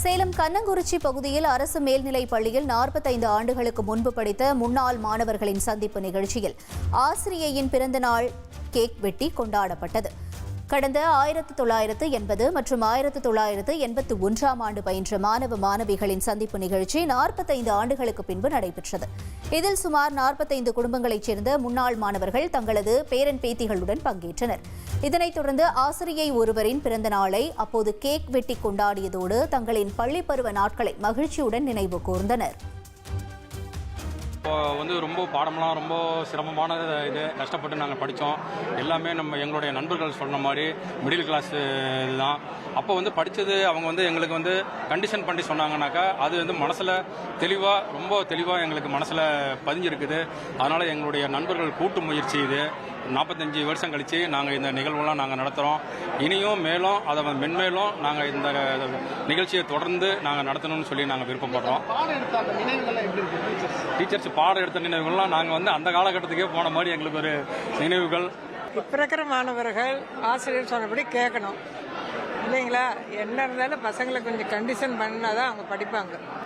சேலம் கண்ணங்குறிச்சி பகுதியில் அரசு மேல்நிலைப் பள்ளியில் 45 ஆண்டுகளுக்கு முன்பு படித்த முன்னாள் மாணவர்களின் சந்திப்பு நிகழ்ச்சியில் ஆசிரியையின் பிறந்தநாள் கேக் வெட்டி கொண்டாடப்பட்டது. கடந்த 1980 மற்றும் 1981ஆம் ஆண்டு பயின்ற மாணவ மாணவிகளின் சந்திப்பு நிகழ்ச்சி 45 ஆண்டுகளுக்கு பின்பு நடைபெற்றது. இதில் சுமார் 45 குடும்பங்களைச் சேர்ந்த முன்னாள் மாணவர்கள் தங்களது பேரன் பேத்திகளுடன் பங்கேற்றனர். இதனைத் தொடர்ந்து ஆசிரியை ஒருவரின் பிறந்த நாளை அப்போது கேக் வெட்டி கொண்டாடியதோடு தங்களின் பள்ளி பருவ நாட்களை மகிழ்ச்சியுடன் நினைவு கூர்ந்தனர். ரொம்ப பாடம்லாம் ரொம்ப சிரமமான இது கஷ்டப்பட்டு நாங்கள் படித்தோம். எல்லாமே எங்களுடைய நண்பர்கள் சொன்ன மாதிரி மிடில் கிளாஸ் இதுதான். அப்போ படித்தது அவங்க எங்களுக்கு கண்டிஷன் பண்ணி சொன்னாங்கன்னாக்கா அது மனசில் ரொம்ப தெளிவாக எங்களுக்கு மனசில் பதிஞ்சிருக்குது. அதனால் எங்களுடைய நண்பர்கள் கூட்டு முயற்சி இது 45 வருஷம் கழித்து நாங்கள் இந்த நிகழ்வுலாம் நாங்கள் நடத்துகிறோம். இனியும் மேலும் அதை மென்மேலும் நாங்கள் இந்த நிகழ்ச்சியை தொடர்ந்து நாங்கள் நடத்தணும்னு சொல்லி நாங்கள் விருப்பப்படுறோம். டீச்சர்ஸ் பாடம் எடுத்த நினைவுகள்லாம் நாங்கள் அந்த காலகட்டத்துக்கே போன மாதிரி எங்களுக்கு ஒரு நினைவுகள். இப்போ இருக்கிற மாணவர்கள் ஆசிரியர் சொன்னபடி கேட்கணும் இல்லைங்களா? என்ன இருந்தாலும் பசங்களை கொஞ்சம் கண்டிஷன் பண்ணாதான் அவங்க படிப்பாங்க.